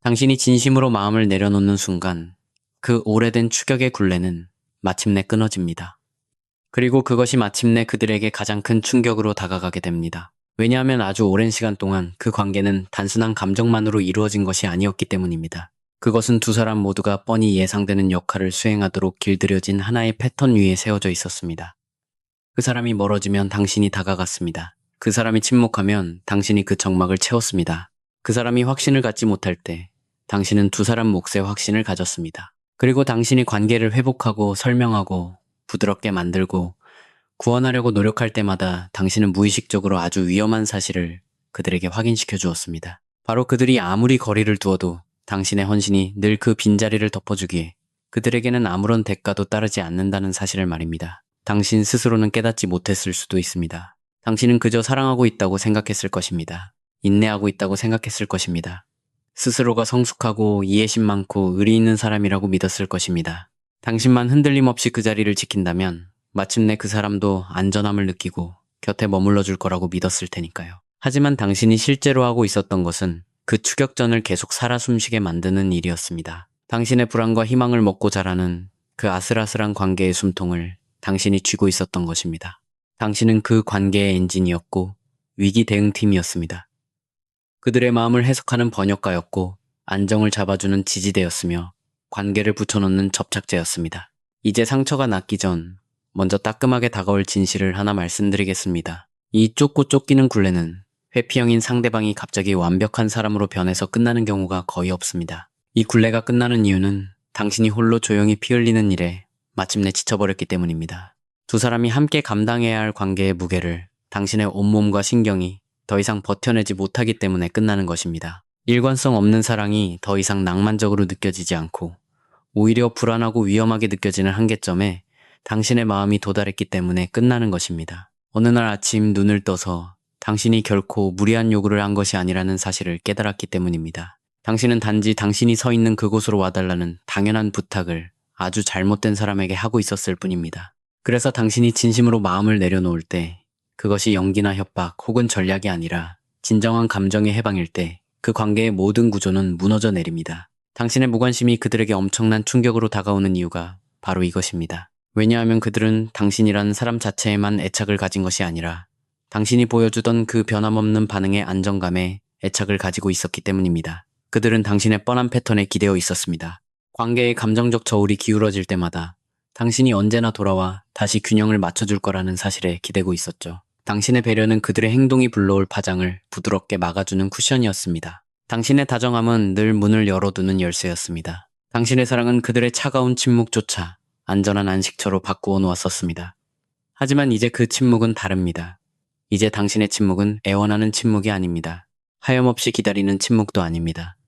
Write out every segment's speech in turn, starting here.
당신이 진심으로 마음을 내려놓는 순간 그 오래된 추격의 굴레는 마침내 끊어집니다. 그리고 그것이 마침내 그들에게 가장 큰 충격으로 다가가게 됩니다. 왜냐하면 아주 오랜 시간 동안 그 관계는 단순한 감정만으로 이루어진 것이 아니었기 때문입니다. 그것은 두 사람 모두가 뻔히 예상되는 역할을 수행하도록 길들여진 하나의 패턴 위에 세워져 있었습니다. 그 사람이 멀어지면 당신이 다가갔습니다. 그 사람이 침묵하면 당신이 그 정막을 채웠습니다. 그 사람이 확신을 갖지 못할 때 당신은 두 사람 몫의 확신을 가졌습니다. 그리고 당신이 관계를 회복하고 설명하고 부드럽게 만들고 구원하려고 노력할 때마다 당신은 무의식적으로 아주 위험한 사실을 그들에게 확인시켜 주었습니다. 바로 그들이 아무리 거리를 두어도 당신의 헌신이 늘 그 빈자리를 덮어주기에 그들에게는 아무런 대가도 따르지 않는다는 사실을 말입니다. 당신 스스로는 깨닫지 못했을 수도 있습니다. 당신은 그저 사랑하고 있다고 생각했을 것입니다. 인내하고 있다고 생각했을 것입니다. 스스로가 성숙하고 이해심 많고 의리 있는 사람이라고 믿었을 것입니다. 당신만 흔들림 없이 그 자리를 지킨다면 마침내 그 사람도 안전함을 느끼고 곁에 머물러 줄 거라고 믿었을 테니까요. 하지만 당신이 실제로 하고 있었던 것은 그 추격전을 계속 살아 숨쉬게 만드는 일이었습니다. 당신의 불안과 희망을 먹고 자라는 그 아슬아슬한 관계의 숨통을 당신이 쥐고 있었던 것입니다. 당신은 그 관계의 엔진이었고 위기 대응팀이었습니다. 그들의 마음을 해석하는 번역가였고 안정을 잡아주는 지지대였으며 관계를 붙여놓는 접착제였습니다. 이제 상처가 낫기 전 먼저 따끔하게 다가올 진실을 하나 말씀드리겠습니다. 이 쫓고 쫓기는 굴레는 회피형인 상대방이 갑자기 완벽한 사람으로 변해서 끝나는 경우가 거의 없습니다. 이 굴레가 끝나는 이유는 당신이 홀로 조용히 피 흘리는 일에 마침내 지쳐버렸기 때문입니다. 두 사람이 함께 감당해야 할 관계의 무게를 당신의 온몸과 신경이 더 이상 버텨내지 못하기 때문에 끝나는 것입니다. 일관성 없는 사랑이 더 이상 낭만적으로 느껴지지 않고 오히려 불안하고 위험하게 느껴지는 한계점에 당신의 마음이 도달했기 때문에 끝나는 것입니다. 어느 날 아침 눈을 떠서 당신이 결코 무리한 요구를 한 것이 아니라는 사실을 깨달았기 때문입니다. 당신은 단지 당신이 서 있는 그곳으로 와달라는 당연한 부탁을 아주 잘못된 사람에게 하고 있었을 뿐입니다. 그래서 당신이 진심으로 마음을 내려놓을 때 그것이 연기나 협박 혹은 전략이 아니라 진정한 감정의 해방일 때 그 관계의 모든 구조는 무너져 내립니다. 당신의 무관심이 그들에게 엄청난 충격으로 다가오는 이유가 바로 이것입니다. 왜냐하면 그들은 당신이라는 사람 자체에만 애착을 가진 것이 아니라 당신이 보여주던 그 변함없는 반응의 안정감에 애착을 가지고 있었기 때문입니다. 그들은 당신의 뻔한 패턴에 기대어 있었습니다. 관계의 감정적 저울이 기울어질 때마다 당신이 언제나 돌아와 다시 균형을 맞춰줄 거라는 사실에 기대고 있었죠. 당신의 배려는 그들의 행동이 불러올 파장을 부드럽게 막아주는 쿠션이었습니다. 당신의 다정함은 늘 문을 열어두는 열쇠였습니다. 당신의 사랑은 그들의 차가운 침묵조차 안전한 안식처로 바꾸어 놓았었습니다. 하지만 이제 그 침묵은 다릅니다. 이제 당신의 침묵은 애원하는 침묵이 아닙니다. 하염없이 기다리는 침묵도 아닙니다.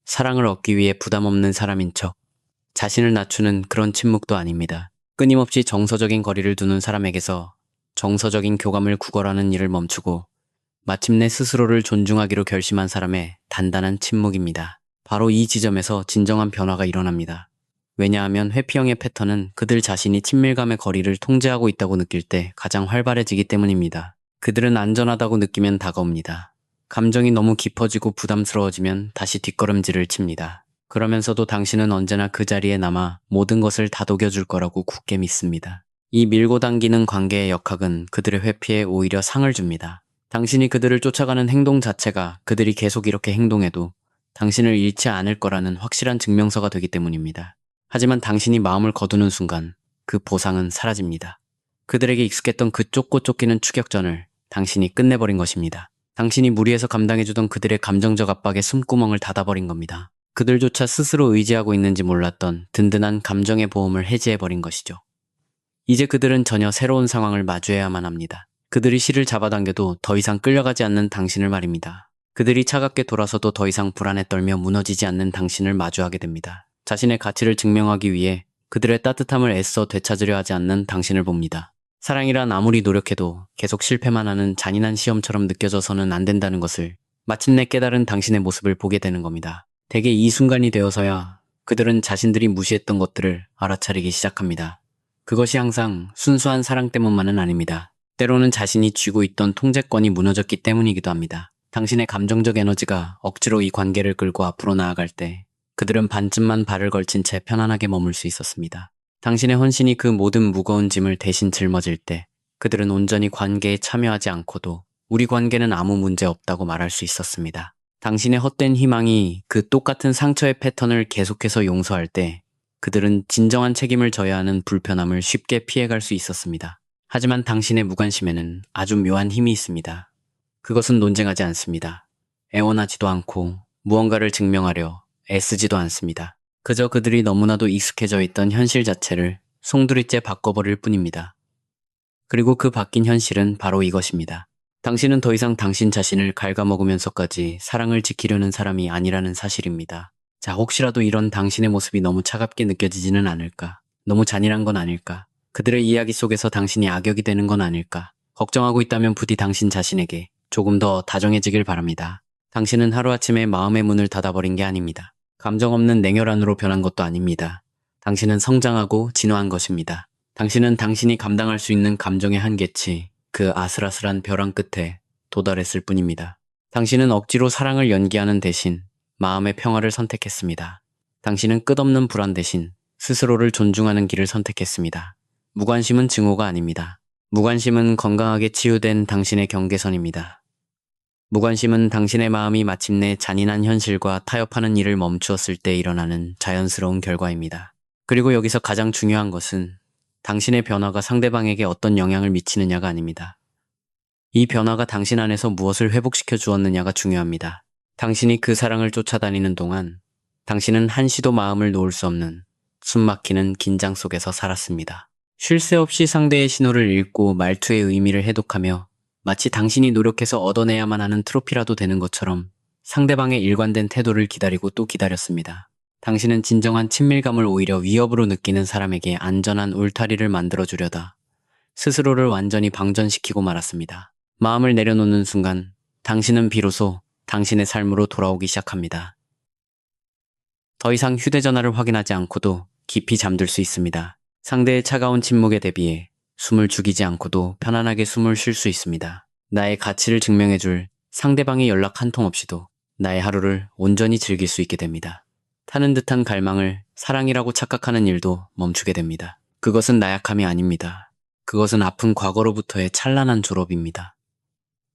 사랑을 얻기 위해 부담 없는 사람인 척 자신을 낮추는 그런 침묵도 아닙니다. 끊임없이 정서적인 거리를 두는 사람에게서 정서적인 교감을 구걸하는 일을 멈추고 마침내 스스로를 존중하기로 결심한 사람의 단단한 침묵입니다. 바로 이 지점에서 진정한 변화가 일어납니다. 왜냐하면 회피형의 패턴은 그들 자신이 친밀감의 거리를 통제하고 있다고 느낄 때 가장 활발해지기 때문입니다. 그들은 안전하다고 느끼면 다가옵니다. 감정이 너무 깊어지고 부담스러워지면 다시 뒷걸음질을 칩니다. 그러면서도 당신은 언제나 그 자리에 남아 모든 것을 다독여줄 거라고 굳게 믿습니다. 이 밀고 당기는 관계의 역학은 그들의 회피에 오히려 상을 줍니다. 당신이 그들을 쫓아가는 행동 자체가 그들이 계속 이렇게 행동해도 당신을 잃지 않을 거라는 확실한 증명서가 되기 때문입니다. 하지만 당신이 마음을 거두는 순간 그 보상은 사라집니다. 그들에게 익숙했던 그 쫓고 쫓기는 추격전을 당신이 끝내버린 것입니다. 당신이 무리해서 감당해주던 그들의 감정적 압박에 숨구멍을 닫아버린 겁니다. 그들조차 스스로 의지하고 있는지 몰랐던 든든한 감정의 보험을 해지해버린 것이죠. 이제 그들은 전혀 새로운 상황을 마주해야만 합니다. 그들이 실을 잡아당겨도 더 이상 끌려가지 않는 당신을 말입니다. 그들이 차갑게 돌아서도 더 이상 불안에 떨며 무너지지 않는 당신을 마주하게 됩니다. 자신의 가치를 증명하기 위해 그들의 따뜻함을 애써 되찾으려 하지 않는 당신을 봅니다. 사랑이란 아무리 노력해도 계속 실패만 하는 잔인한 시험처럼 느껴져서는 안 된다는 것을 마침내 깨달은 당신의 모습을 보게 되는 겁니다. 대개 이 순간이 되어서야 그들은 자신들이 무시했던 것들을 알아차리기 시작합니다. 그것이 항상 순수한 사랑 때문만은 아닙니다. 때로는 자신이 쥐고 있던 통제권이 무너졌기 때문이기도 합니다. 당신의 감정적 에너지가 억지로 이 관계를 끌고 앞으로 나아갈 때 그들은 반쯤만 발을 걸친 채 편안하게 머물 수 있었습니다. 당신의 헌신이 그 모든 무거운 짐을 대신 짊어질 때 그들은 온전히 관계에 참여하지 않고도 우리 관계는 아무 문제 없다고 말할 수 있었습니다. 당신의 헛된 희망이 그 똑같은 상처의 패턴을 계속해서 용서할 때 그들은 진정한 책임을 져야 하는 불편함을 쉽게 피해갈 수 있었습니다. 하지만 당신의 무관심에는 아주 묘한 힘이 있습니다. 그것은 논쟁하지 않습니다. 애원하지도 않고 무언가를 증명하려 애쓰지도 않습니다. 그저 그들이 너무나도 익숙해져 있던 현실 자체를 송두리째 바꿔버릴 뿐입니다. 그리고 그 바뀐 현실은 바로 이것입니다. 당신은 더 이상 당신 자신을 갉아먹으면서까지 사랑을 지키려는 사람이 아니라는 사실입니다. 자, 혹시라도 이런 당신의 모습이 너무 차갑게 느껴지지는 않을까? 너무 잔인한 건 아닐까? 그들의 이야기 속에서 당신이 악역이 되는 건 아닐까? 걱정하고 있다면 부디 당신 자신에게 조금 더 다정해지길 바랍니다. 당신은 하루아침에 마음의 문을 닫아버린 게 아닙니다. 감정 없는 냉혈한으로 변한 것도 아닙니다. 당신은 성장하고 진화한 것입니다. 당신은 당신이 감당할 수 있는 감정의 한계치, 그 아슬아슬한 벼랑 끝에 도달했을 뿐입니다. 당신은 억지로 사랑을 연기하는 대신 마음의 평화를 선택했습니다. 당신은 끝없는 불안 대신 스스로를 존중하는 길을 선택했습니다. 무관심은 증오가 아닙니다. 무관심은 건강하게 치유된 당신의 경계선입니다. 무관심은 당신의 마음이 마침내 잔인한 현실과 타협하는 일을 멈추었을 때 일어나는 자연스러운 결과입니다. 그리고 여기서 가장 중요한 것은 당신의 변화가 상대방에게 어떤 영향을 미치느냐가 아닙니다. 이 변화가 당신 안에서 무엇을 회복시켜 주었느냐가 중요합니다. 당신이 그 사랑을 쫓아다니는 동안 당신은 한시도 마음을 놓을 수 없는 숨막히는 긴장 속에서 살았습니다. 쉴 새 없이 상대의 신호를 읽고 말투의 의미를 해독하며 마치 당신이 노력해서 얻어내야만 하는 트로피라도 되는 것처럼 상대방의 일관된 태도를 기다리고 또 기다렸습니다. 당신은 진정한 친밀감을 오히려 위협으로 느끼는 사람에게 안전한 울타리를 만들어주려다 스스로를 완전히 방전시키고 말았습니다. 마음을 내려놓는 순간 당신은 비로소 당신의 삶으로 돌아오기 시작합니다. 더 이상 휴대전화를 확인하지 않고도 깊이 잠들 수 있습니다. 상대의 차가운 침묵에 대비해 숨을 죽이지 않고도 편안하게 숨을 쉴 수 있습니다. 나의 가치를 증명해줄 상대방의 연락 한 통 없이도 나의 하루를 온전히 즐길 수 있게 됩니다. 타는 듯한 갈망을 사랑이라고 착각하는 일도 멈추게 됩니다. 그것은 나약함이 아닙니다. 그것은 아픈 과거로부터의 찬란한 졸업입니다.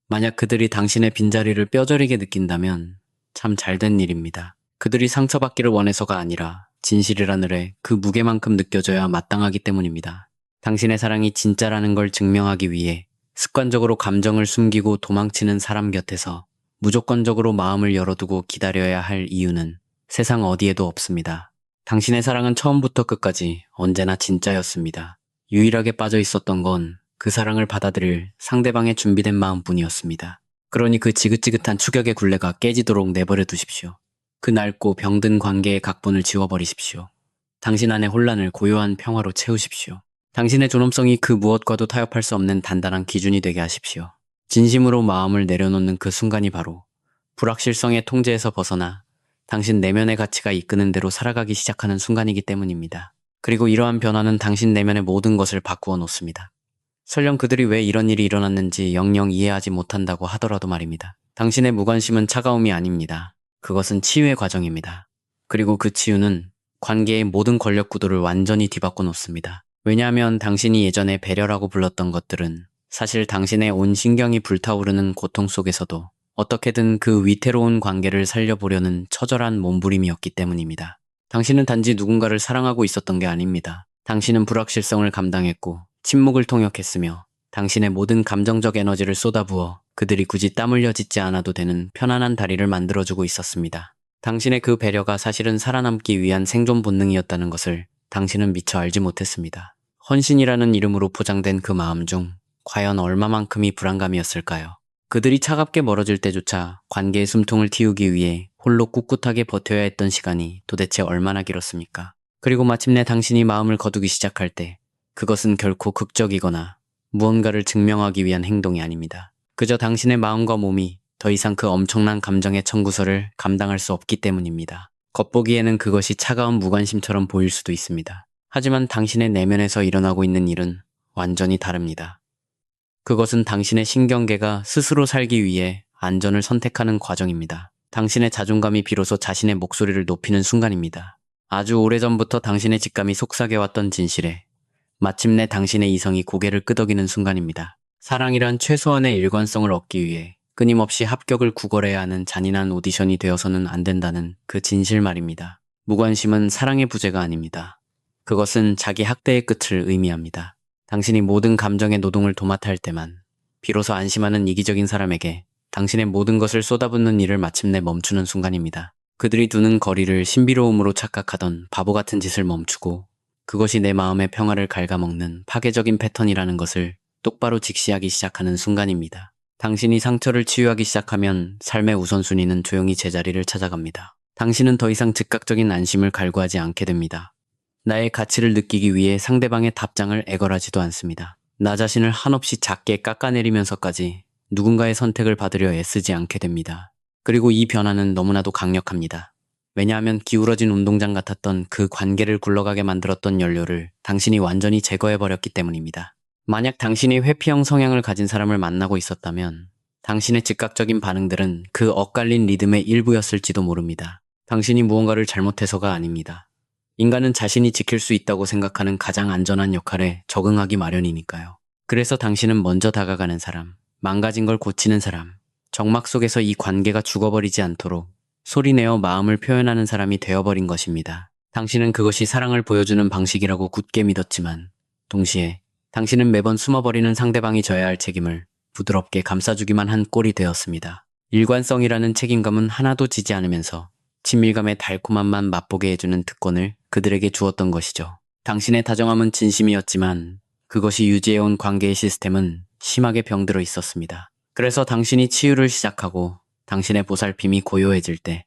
만약 그들이 당신의 빈자리를 뼈저리게 느낀다면 참 잘된 일입니다. 그들이 상처받기를 원해서가 아니라 진실이라늘에 그 무게만큼 느껴져야 마땅하기 때문입니다. 당신의 사랑이 진짜라는 걸 증명하기 위해 습관적으로 감정을 숨기고 도망치는 사람 곁에서 무조건적으로 마음을 열어두고 기다려야 할 이유는 세상 어디에도 없습니다. 당신의 사랑은 처음부터 끝까지 언제나 진짜였습니다. 유일하게 빠져 있었던 건 그 사랑을 받아들일 상대방의 준비된 마음뿐이었습니다. 그러니 그 지긋지긋한 추격의 굴레가 깨지도록 내버려 두십시오. 그 낡고 병든 관계의 각본을 지워버리십시오. 당신 안의 혼란을 고요한 평화로 채우십시오. 당신의 존엄성이 그 무엇과도 타협할 수 없는 단단한 기준이 되게 하십시오. 진심으로 마음을 내려놓는 그 순간이 바로 불확실성의 통제에서 벗어나 당신 내면의 가치가 이끄는 대로 살아가기 시작하는 순간이기 때문입니다. 그리고 이러한 변화는 당신 내면의 모든 것을 바꾸어 놓습니다. 설령 그들이 왜 이런 일이 일어났는지 영영 이해하지 못한다고 하더라도 말입니다. 당신의 무관심은 차가움이 아닙니다. 그것은 치유의 과정입니다. 그리고 그 치유는 관계의 모든 권력 구도를 완전히 뒤바꿔 놓습니다. 왜냐하면 당신이 예전에 배려라고 불렀던 것들은 사실 당신의 온 신경이 불타오르는 고통 속에서도 어떻게든 그 위태로운 관계를 살려보려는 처절한 몸부림이었기 때문입니다. 당신은 단지 누군가를 사랑하고 있었던 게 아닙니다. 당신은 불확실성을 감당했고 침묵을 통역했으며 당신의 모든 감정적 에너지를 쏟아부어 그들이 굳이 땀 흘려 짓지 않아도 되는 편안한 다리를 만들어주고 있었습니다. 당신의 그 배려가 사실은 살아남기 위한 생존 본능이었다는 것을 당신은 미처 알지 못했습니다. 헌신이라는 이름으로 포장된 그 마음 중 과연 얼마만큼이 불안감이었을까요? 그들이 차갑게 멀어질 때조차 관계의 숨통을 틔우기 위해 홀로 꿋꿋하게 버텨야 했던 시간이 도대체 얼마나 길었습니까? 그리고 마침내 당신이 마음을 거두기 시작할 때 그것은 결코 극적이거나 무언가를 증명하기 위한 행동이 아닙니다. 그저 당신의 마음과 몸이 더 이상 그 엄청난 감정의 청구서를 감당할 수 없기 때문입니다. 겉보기에는 그것이 차가운 무관심처럼 보일 수도 있습니다. 하지만 당신의 내면에서 일어나고 있는 일은 완전히 다릅니다. 그것은 당신의 신경계가 스스로 살기 위해 안전을 선택하는 과정입니다. 당신의 자존감이 비로소 자신의 목소리를 높이는 순간입니다. 아주 오래전부터 당신의 직감이 속삭여왔던 진실에 마침내 당신의 이성이 고개를 끄덕이는 순간입니다. 사랑이란 최소한의 일관성을 얻기 위해 끊임없이 합격을 구걸해야 하는 잔인한 오디션이 되어서는 안 된다는 그 진실 말입니다. 무관심은 사랑의 부재가 아닙니다. 그것은 자기 학대의 끝을 의미합니다. 당신이 모든 감정의 노동을 도맡아 할 때만 비로소 안심하는 이기적인 사람에게 당신의 모든 것을 쏟아붓는 일을 마침내 멈추는 순간입니다. 그들이 두는 거리를 신비로움으로 착각하던 바보 같은 짓을 멈추고 그것이 내 마음의 평화를 갉아먹는 파괴적인 패턴이라는 것을 똑바로 직시하기 시작하는 순간입니다. 당신이 상처를 치유하기 시작하면 삶의 우선순위는 조용히 제자리를 찾아갑니다. 당신은 더 이상 즉각적인 안심을 갈구하지 않게 됩니다. 나의 가치를 느끼기 위해 상대방의 답장을 애걸하지도 않습니다. 나 자신을 한없이 작게 깎아내리면서까지 누군가의 선택을 받으려 애쓰지 않게 됩니다. 그리고 이 변화는 너무나도 강력합니다. 왜냐하면 기울어진 운동장 같았던 그 관계를 굴러가게 만들었던 연료를 당신이 완전히 제거해버렸기 때문입니다. 만약 당신이 회피형 성향을 가진 사람을 만나고 있었다면 당신의 즉각적인 반응들은 그 엇갈린 리듬의 일부였을지도 모릅니다. 당신이 무언가를 잘못해서가 아닙니다. 인간은 자신이 지킬 수 있다고 생각하는 가장 안전한 역할에 적응하기 마련이니까요. 그래서 당신은 먼저 다가가는 사람, 망가진 걸 고치는 사람, 정막 속에서 이 관계가 죽어버리지 않도록 소리내어 마음을 표현하는 사람이 되어버린 것입니다. 당신은 그것이 사랑을 보여주는 방식이라고 굳게 믿었지만 동시에 당신은 매번 숨어버리는 상대방이 져야 할 책임을 부드럽게 감싸주기만 한 꼴이 되었습니다. 일관성이라는 책임감은 하나도 지지 않으면서 친밀감의 달콤함만 맛보게 해주는 특권을 그들에게 주었던 것이죠. 당신의 다정함은 진심이었지만 그것이 유지해온 관계의 시스템은 심하게 병들어 있었습니다. 그래서 당신이 치유를 시작하고 당신의 보살핌이 고요해질 때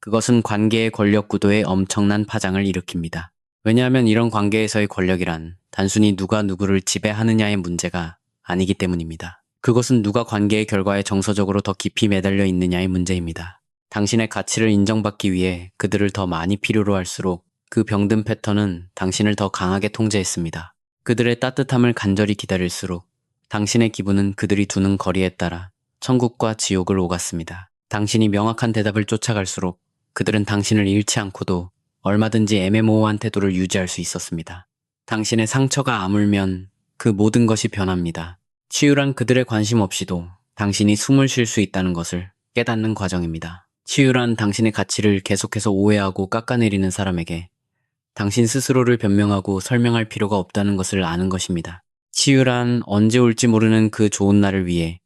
그것은 관계의 권력 구도에 엄청난 파장을 일으킵니다. 왜냐하면 이런 관계에서의 권력이란 단순히 누가 누구를 지배하느냐의 문제가 아니기 때문입니다. 그것은 누가 관계의 결과에 정서적으로 더 깊이 매달려 있느냐의 문제입니다. 당신의 가치를 인정받기 위해 그들을 더 많이 필요로 할수록 그 병든 패턴은 당신을 더 강하게 통제했습니다. 그들의 따뜻함을 간절히 기다릴수록 당신의 기분은 그들이 두는 거리에 따라 천국과 지옥을 오갔습니다. 당신이 명확한 대답을 쫓아갈수록 그들은 당신을 잃지 않고도 얼마든지 애매모호한 태도를 유지할 수 있었습니다. 당신의 상처가 아물면 그 모든 것이 변합니다. 치유란 그들의 관심 없이도 당신이 숨을 쉴 수 있다는 것을 깨닫는 과정입니다. 치유란 당신의 가치를 계속해서 오해하고 깎아내리는 사람에게 당신 스스로를 변명하고 설명할 필요가 없다는 것을 아는 것입니다. 치유란 언제 올지 모르는 그 좋은 날을 위해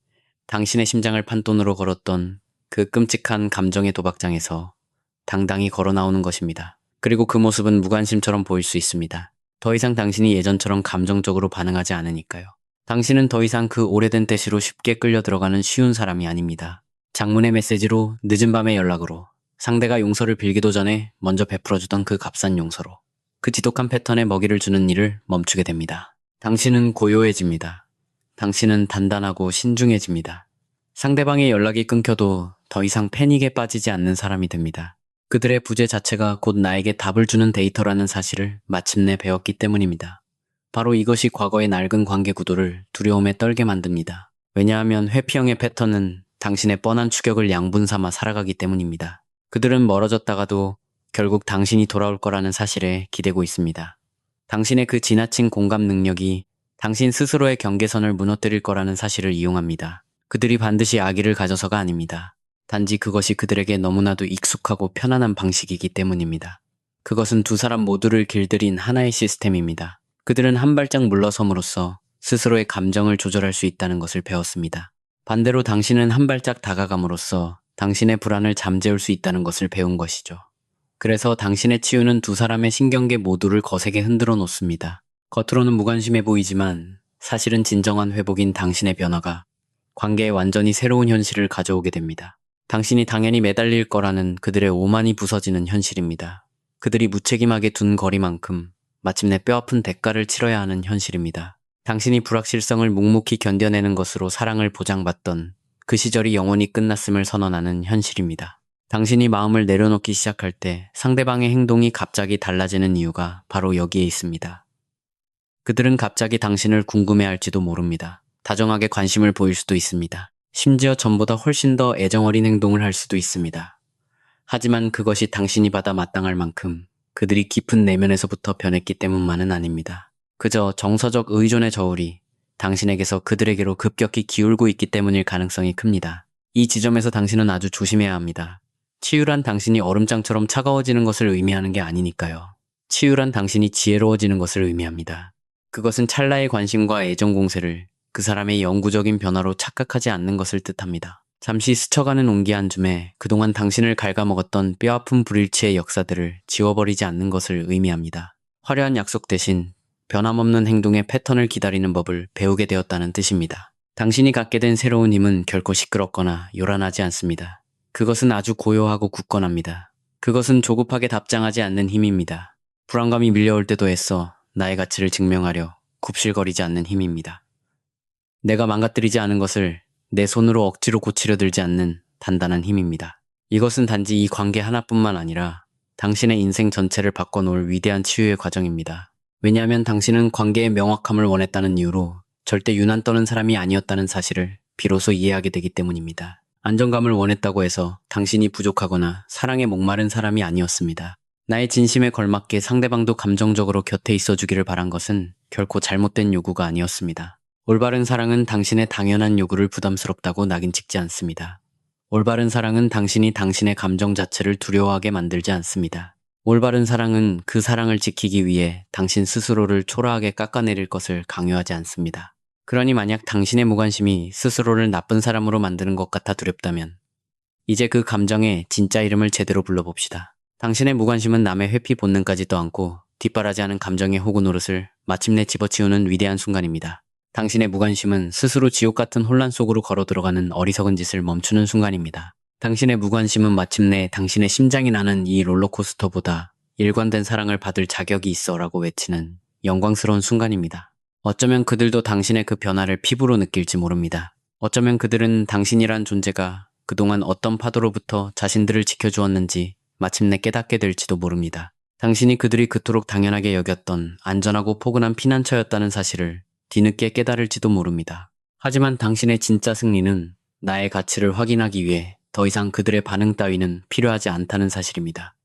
당신의 심장을 판돈으로 걸었던 그 끔찍한 감정의 도박장에서 당당히 걸어 나오는 것입니다. 그리고 그 모습은 무관심처럼 보일 수 있습니다. 더 이상 당신이 예전처럼 감정적으로 반응하지 않으니까요. 당신은 더 이상 그 오래된 때시로 쉽게 끌려 들어가는 쉬운 사람이 아닙니다. 장문의 메시지로, 늦은 밤의 연락으로, 상대가 용서를 빌기도 전에 먼저 베풀어주던 그 값싼 용서로 그 지독한 패턴에 먹이를 주는 일을 멈추게 됩니다. 당신은 고요해집니다. 당신은 단단하고 신중해집니다. 상대방의 연락이 끊겨도 더 이상 패닉에 빠지지 않는 사람이 됩니다. 그들의 부재 자체가 곧 나에게 답을 주는 데이터라는 사실을 마침내 배웠기 때문입니다. 바로 이것이 과거의 낡은 관계 구도를 두려움에 떨게 만듭니다. 왜냐하면 회피형의 패턴은 당신의 뻔한 추격을 양분 삼아 살아가기 때문입니다. 그들은 멀어졌다가도 결국 당신이 돌아올 거라는 사실에 기대고 있습니다. 당신의 그 지나친 공감 능력이 당신 스스로의 경계선을 무너뜨릴 거라는 사실을 이용합니다. 그들이 반드시 악의를 가져서가 아닙니다. 단지 그것이 그들에게 너무나도 익숙하고 편안한 방식이기 때문입니다. 그것은 두 사람 모두를 길들인 하나의 시스템입니다. 그들은 한 발짝 물러섬으로써 스스로의 감정을 조절할 수 있다는 것을 배웠습니다. 반대로 당신은 한 발짝 다가감으로써 당신의 불안을 잠재울 수 있다는 것을 배운 것이죠. 그래서 당신의 치유는 두 사람의 신경계 모두를 거세게 흔들어 놓습니다. 겉으로는 무관심해 보이지만 사실은 진정한 회복인 당신의 변화가 관계에 완전히 새로운 현실을 가져오게 됩니다. 당신이 당연히 매달릴 거라는 그들의 오만이 부서지는 현실입니다. 그들이 무책임하게 둔 거리만큼 마침내 뼈아픈 대가를 치러야 하는 현실입니다. 당신이 불확실성을 묵묵히 견뎌내는 것으로 사랑을 보장받던 그 시절이 영원히 끝났음을 선언하는 현실입니다. 당신이 마음을 내려놓기 시작할 때 상대방의 행동이 갑자기 달라지는 이유가 바로 여기에 있습니다. 그들은 갑자기 당신을 궁금해할지도 모릅니다. 다정하게 관심을 보일 수도 있습니다. 심지어 전보다 훨씬 더 애정어린 행동을 할 수도 있습니다. 하지만 그것이 당신이 받아 마땅할 만큼 그들이 깊은 내면에서부터 변했기 때문만은 아닙니다. 그저 정서적 의존의 저울이 당신에게서 그들에게로 급격히 기울고 있기 때문일 가능성이 큽니다. 이 지점에서 당신은 아주 조심해야 합니다. 치유란 당신이 얼음장처럼 차가워지는 것을 의미하는 게 아니니까요. 치유란 당신이 지혜로워지는 것을 의미합니다. 그것은 찰나의 관심과 애정 공세를 그 사람의 영구적인 변화로 착각하지 않는 것을 뜻합니다. 잠시 스쳐가는 온기 한 줌에 그동안 당신을 갉아먹었던 뼈아픈 불일치의 역사들을 지워버리지 않는 것을 의미합니다. 화려한 약속 대신 변함없는 행동의 패턴을 기다리는 법을 배우게 되었다는 뜻입니다. 당신이 갖게 된 새로운 힘은 결코 시끄럽거나 요란하지 않습니다. 그것은 아주 고요하고 굳건합니다. 그것은 조급하게 답장하지 않는 힘입니다. 불안감이 밀려올 때도 애써 나의 가치를 증명하려 굽실거리지 않는 힘입니다. 내가 망가뜨리지 않은 것을 내 손으로 억지로 고치려 들지 않는 단단한 힘입니다. 이것은 단지 이 관계 하나뿐만 아니라 당신의 인생 전체를 바꿔놓을 위대한 치유의 과정입니다. 왜냐하면 당신은 관계의 명확함을 원했다는 이유로 절대 유난 떠는 사람이 아니었다는 사실을 비로소 이해하게 되기 때문입니다. 안정감을 원했다고 해서 당신이 부족하거나 사랑에 목마른 사람이 아니었습니다. 나의 진심에 걸맞게 상대방도 감정적으로 곁에 있어주기를 바란 것은 결코 잘못된 요구가 아니었습니다. 올바른 사랑은 당신의 당연한 요구를 부담스럽다고 낙인 찍지 않습니다. 올바른 사랑은 당신이 당신의 감정 자체를 두려워하게 만들지 않습니다. 올바른 사랑은 그 사랑을 지키기 위해 당신 스스로를 초라하게 깎아내릴 것을 강요하지 않습니다. 그러니 만약 당신의 무관심이 스스로를 나쁜 사람으로 만드는 것 같아 두렵다면 이제 그 감정의 진짜 이름을 제대로 불러봅시다. 당신의 무관심은 남의 회피 본능까지 떠안고 뒷바라지하는 감정의 호구 노릇을 마침내 집어치우는 위대한 순간입니다. 당신의 무관심은 스스로 지옥 같은 혼란 속으로 걸어 들어가는 어리석은 짓을 멈추는 순간입니다. 당신의 무관심은 마침내 당신의 심장이 나는 이 롤러코스터보다 일관된 사랑을 받을 자격이 있어라고 외치는 영광스러운 순간입니다. 어쩌면 그들도 당신의 그 변화를 피부로 느낄지 모릅니다. 어쩌면 그들은 당신이란 존재가 그동안 어떤 파도로부터 자신들을 지켜주었는지 마침내 깨닫게 될지도 모릅니다. 당신이 그들이 그토록 당연하게 여겼던 안전하고 포근한 피난처였다는 사실을 뒤늦게 깨달을지도 모릅니다. 하지만 당신의 진짜 승리는 나의 가치를 확인하기 위해 더 이상 그들의 반응 따위는 필요하지 않다는 사실입니다.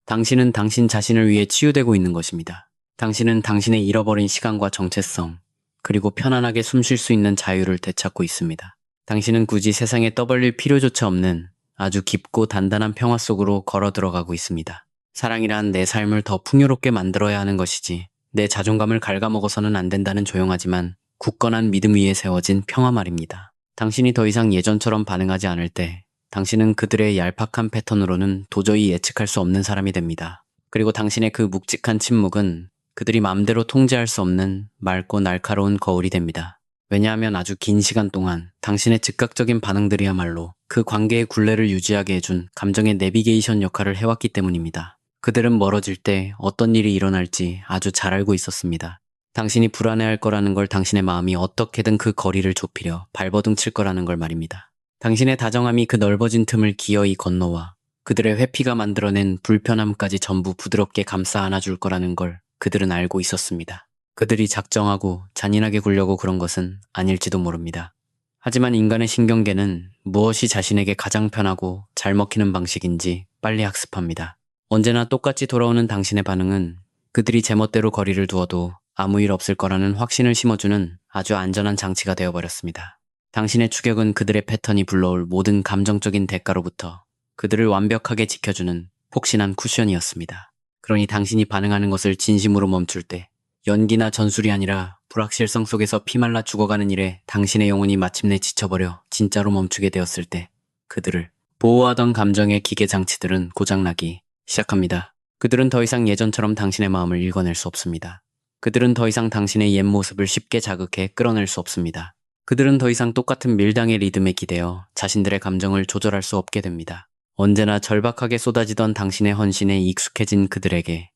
당신은 당신 자신을 위해 치유되고 있는 것입니다. 당신은 당신의 잃어버린 시간과 정체성, 그리고 편안하게 숨 쉴 수 있는 자유를 되찾고 있습니다. 당신은 굳이 세상에 떠벌릴 필요조차 없는 아주 깊고 단단한 평화 속으로 걸어 들어가고 있습니다. 사랑이란 내 삶을 더 풍요롭게 만들어야 하는 것이지 내 자존감을 갉아먹어서는 안 된다는 조용하지만 굳건한 믿음 위에 세워진 평화 말입니다. 당신이 더 이상 예전처럼 반응하지 않을 때 당신은 그들의 얄팍한 패턴으로는 도저히 예측할 수 없는 사람이 됩니다. 그리고 당신의 그 묵직한 침묵은 그들이 마음대로 통제할 수 없는 맑고 날카로운 거울이 됩니다. 왜냐하면 아주 긴 시간 동안 당신의 즉각적인 반응들이야말로 그 관계의 굴레를 유지하게 해준 감정의 내비게이션 역할을 해왔기 때문입니다. 그들은 멀어질 때 어떤 일이 일어날지 아주 잘 알고 있었습니다. 당신이 불안해할 거라는 걸, 당신의 마음이 어떻게든 그 거리를 좁히려 발버둥 칠 거라는 걸 말입니다. 당신의 다정함이 그 넓어진 틈을 기어이 건너와 그들의 회피가 만들어낸 불편함까지 전부 부드럽게 감싸 안아줄 거라는 걸 그들은 알고 있었습니다. 그들이 작정하고 잔인하게 굴려고 그런 것은 아닐지도 모릅니다. 하지만 인간의 신경계는 무엇이 자신에게 가장 편하고 잘 먹히는 방식인지 빨리 학습합니다. 언제나 똑같이 돌아오는 당신의 반응은 그들이 제멋대로 거리를 두어도 아무 일 없을 거라는 확신을 심어주는 아주 안전한 장치가 되어버렸습니다. 당신의 추격은 그들의 패턴이 불러올 모든 감정적인 대가로부터 그들을 완벽하게 지켜주는 폭신한 쿠션이었습니다. 그러니 당신이 반응하는 것을 진심으로 멈출 때 연기나 전술이 아니라 불확실성 속에서 피말라 죽어가는 일에 당신의 영혼이 마침내 지쳐버려 진짜로 멈추게 되었을 때 그들을 보호하던 감정의 기계 장치들은 고장나기 시작합니다. 그들은 더 이상 예전처럼 당신의 마음을 읽어낼 수 없습니다. 그들은 더 이상 당신의 옛 모습을 쉽게 자극해 끌어낼 수 없습니다. 그들은 더 이상 똑같은 밀당의 리듬에 기대어 자신들의 감정을 조절할 수 없게 됩니다. 언제나 절박하게 쏟아지던 당신의 헌신에 익숙해진 그들에게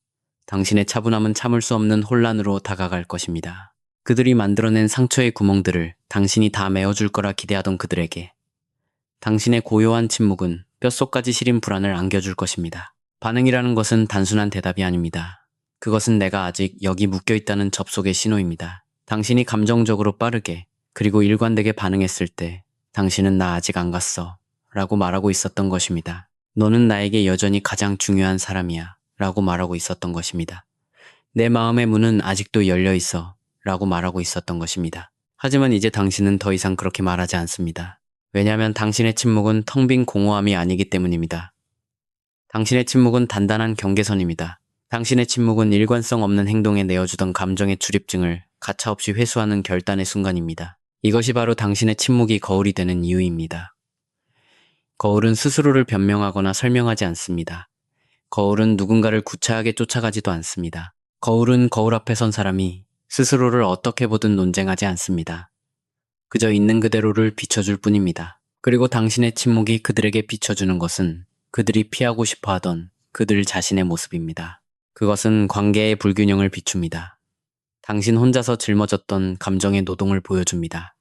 당신의 차분함은 참을 수 없는 혼란으로 다가갈 것입니다. 그들이 만들어낸 상처의 구멍들을 당신이 다 메워줄 거라 기대하던 그들에게 당신의 고요한 침묵은 뼛속까지 시린 불안을 안겨줄 것입니다. 반응이라는 것은 단순한 대답이 아닙니다. 그것은 내가 아직 여기 묶여있다는 접속의 신호입니다. 당신이 감정적으로 빠르게 그리고 일관되게 반응했을 때 당신은 나 아직 안 갔어 라고 말하고 있었던 것입니다. 너는 나에게 여전히 가장 중요한 사람이야 라고 말하고 있었던 것입니다. 내 마음의 문은 아직도 열려 있어 라고 말하고 있었던 것입니다. 하지만 이제 당신은 더 이상 그렇게 말하지 않습니다. 왜냐하면 당신의 침묵은 텅 빈 공허함이 아니기 때문입니다. 당신의 침묵은 단단한 경계선입니다. 당신의 침묵은 일관성 없는 행동에 내어주던 감정의 출입증을 가차없이 회수하는 결단의 순간입니다. 이것이 바로 당신의 침묵이 거울이 되는 이유입니다. 거울은 스스로를 변명하거나 설명하지 않습니다. 거울은 누군가를 구차하게 쫓아가지도 않습니다. 거울은 거울 앞에 선 사람이 스스로를 어떻게 보든 논쟁하지 않습니다. 그저 있는 그대로를 비춰줄 뿐입니다. 그리고 당신의 침묵이 그들에게 비춰주는 것은 그들이 피하고 싶어 하던 그들 자신의 모습입니다. 그것은 관계의 불균형을 비춥니다. 당신 혼자서 짊어졌던 감정의 노동을 보여줍니다.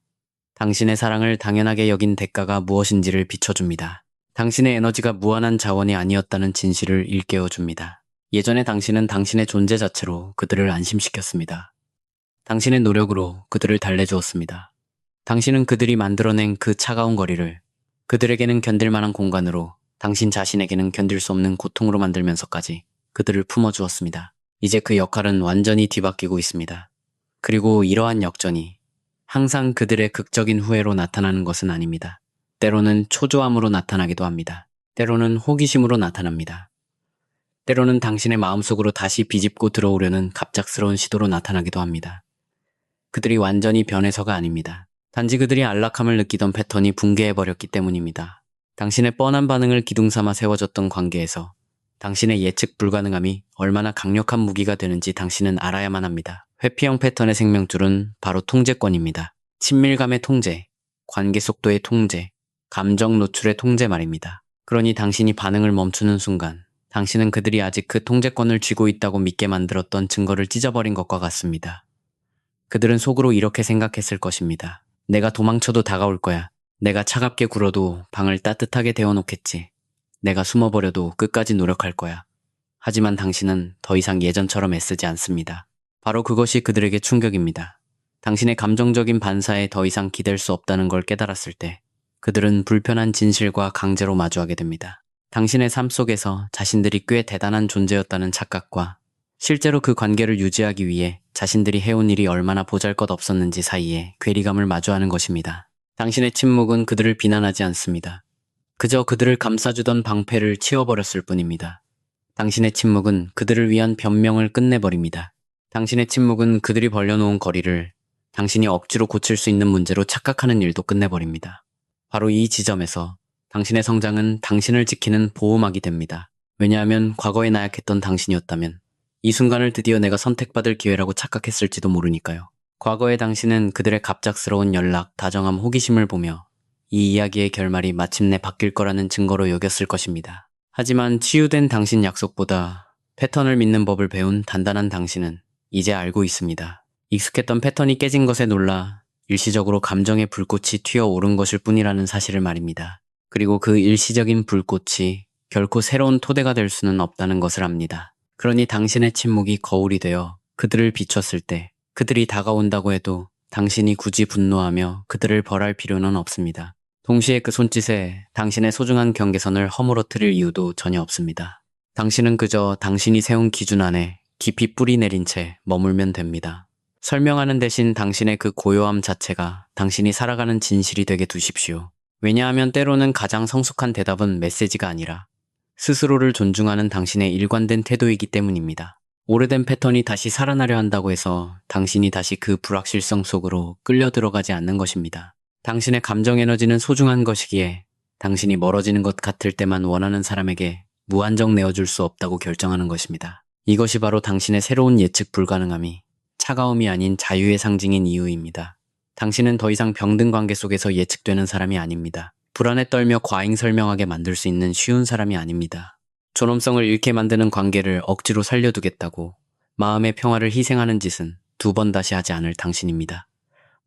당신의 사랑을 당연하게 여긴 대가가 무엇인지를 비춰줍니다. 당신의 에너지가 무한한 자원이 아니었다는 진실을 일깨워줍니다. 예전에 당신은 당신의 존재 자체로 그들을 안심시켰습니다. 당신의 노력으로 그들을 달래주었습니다. 당신은 그들이 만들어낸 그 차가운 거리를 그들에게는 견딜 만한 공간으로, 당신 자신에게는 견딜 수 없는 고통으로 만들면서까지 그들을 품어주었습니다. 이제 그 역할은 완전히 뒤바뀌고 있습니다. 그리고 이러한 역전이 항상 그들의 극적인 후회로 나타나는 것은 아닙니다. 때로는 초조함으로 나타나기도 합니다. 때로는 호기심으로 나타납니다. 때로는 당신의 마음속으로 다시 비집고 들어오려는 갑작스러운 시도로 나타나기도 합니다. 그들이 완전히 변해서가 아닙니다. 단지 그들이 안락함을 느끼던 패턴이 붕괴해버렸기 때문입니다. 당신의 뻔한 반응을 기둥삼아 세워졌던 관계에서 당신의 예측 불가능함이 얼마나 강력한 무기가 되는지 당신은 알아야만 합니다. 회피형 패턴의 생명줄은 바로 통제권입니다. 친밀감의 통제, 관계 속도의 통제, 감정 노출의 통제 말입니다. 그러니 당신이 반응을 멈추는 순간 당신은 그들이 아직 그 통제권을 쥐고 있다고 믿게 만들었던 증거를 찢어버린 것과 같습니다. 그들은 속으로 이렇게 생각했을 것입니다. 내가 도망쳐도 다가올 거야. 내가 차갑게 굴어도 방을 따뜻하게 데워놓겠지. 내가 숨어버려도 끝까지 노력할 거야. 하지만 당신은 더 이상 예전처럼 애쓰지 않습니다. 바로 그것이 그들에게 충격입니다. 당신의 감정적인 반사에 더 이상 기댈 수 없다는 걸 깨달았을 때 그들은 불편한 진실과 강제로 마주하게 됩니다. 당신의 삶 속에서 자신들이 꽤 대단한 존재였다는 착각과 실제로 그 관계를 유지하기 위해 자신들이 해온 일이 얼마나 보잘것없었는지 사이에 괴리감을 마주하는 것입니다. 당신의 침묵은 그들을 비난하지 않습니다. 그저 그들을 감싸주던 방패를 치워버렸을 뿐입니다. 당신의 침묵은 그들을 위한 변명을 끝내버립니다. 당신의 침묵은 그들이 벌려놓은 거리를 당신이 억지로 고칠 수 있는 문제로 착각하는 일도 끝내버립니다. 바로 이 지점에서 당신의 성장은 당신을 지키는 보호막이 됩니다. 왜냐하면 과거에 나약했던 당신이었다면 이 순간을 드디어 내가 선택받을 기회라고 착각했을지도 모르니까요. 과거의 당신은 그들의 갑작스러운 연락, 다정함, 호기심을 보며 이 이야기의 결말이 마침내 바뀔 거라는 증거로 여겼을 것입니다. 하지만 치유된 당신 약속보다 패턴을 믿는 법을 배운 단단한 당신은 이제 알고 있습니다. 익숙했던 패턴이 깨진 것에 놀라 일시적으로 감정의 불꽃이 튀어오른 것일 뿐이라는 사실을 말입니다. 그리고 그 일시적인 불꽃이 결코 새로운 토대가 될 수는 없다는 것을 압니다. 그러니 당신의 침묵이 거울이 되어 그들을 비췄을 때 그들이 다가온다고 해도 당신이 굳이 분노하며 그들을 벌할 필요는 없습니다. 동시에 그 손짓에 당신의 소중한 경계선을 허물어뜨릴 이유도 전혀 없습니다. 당신은 그저 당신이 세운 기준 안에 깊이 뿌리 내린 채 머물면 됩니다. 설명하는 대신 당신의 그 고요함 자체가 당신이 살아가는 진실이 되게 두십시오. 왜냐하면 때로는 가장 성숙한 대답은 메시지가 아니라 스스로를 존중하는 당신의 일관된 태도이기 때문입니다. 오래된 패턴이 다시 살아나려 한다고 해서 당신이 다시 그 불확실성 속으로 끌려 들어가지 않는 것입니다. 당신의 감정 에너지는 소중한 것이기에 당신이 멀어지는 것 같을 때만 원하는 사람에게 무한정 내어줄 수 없다고 결정하는 것입니다. 이것이 바로 당신의 새로운 예측 불가능함이 차가움이 아닌 자유의 상징인 이유입니다. 당신은 더 이상 병든 관계 속에서 예측되는 사람이 아닙니다. 불안에 떨며 과잉 설명하게 만들 수 있는 쉬운 사람이 아닙니다. 존엄성을 잃게 만드는 관계를 억지로 살려두겠다고 마음의 평화를 희생하는 짓은 두 번 다시 하지 않을 당신입니다.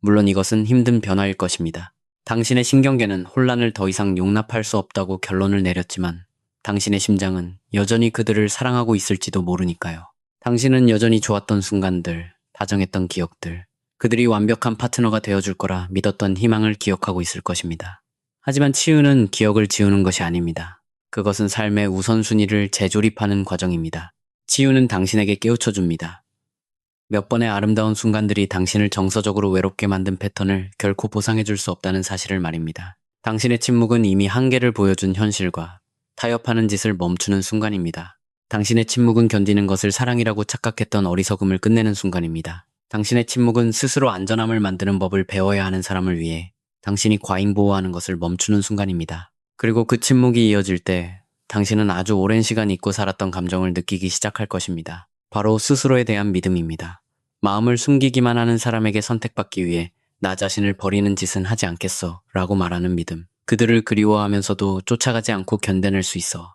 물론 이것은 힘든 변화일 것입니다. 당신의 신경계는 혼란을 더 이상 용납할 수 없다고 결론을 내렸지만 당신의 심장은 여전히 그들을 사랑하고 있을지도 모르니까요. 당신은 여전히 좋았던 순간들, 다정했던 기억들, 그들이 완벽한 파트너가 되어줄 거라 믿었던 희망을 기억하고 있을 것입니다. 하지만 치유는 기억을 지우는 것이 아닙니다. 그것은 삶의 우선순위를 재조립하는 과정입니다. 치유는 당신에게 깨우쳐줍니다. 몇 번의 아름다운 순간들이 당신을 정서적으로 외롭게 만든 패턴을 결코 보상해줄 수 없다는 사실을 말입니다. 당신의 침묵은 이미 한계를 보여준 현실과 타협하는 짓을 멈추는 순간입니다. 당신의 침묵은 견디는 것을 사랑이라고 착각했던 어리석음을 끝내는 순간입니다. 당신의 침묵은 스스로 안전함을 만드는 법을 배워야 하는 사람을 위해 당신이 과잉보호하는 것을 멈추는 순간입니다. 그리고 그 침묵이 이어질 때 당신은 아주 오랜 시간 잊고 살았던 감정을 느끼기 시작할 것입니다. 바로 스스로에 대한 믿음입니다. 마음을 숨기기만 하는 사람에게 선택받기 위해 나 자신을 버리는 짓은 하지 않겠어 라고 말하는 믿음. 그들을 그리워하면서도 쫓아가지 않고 견뎌낼 수 있어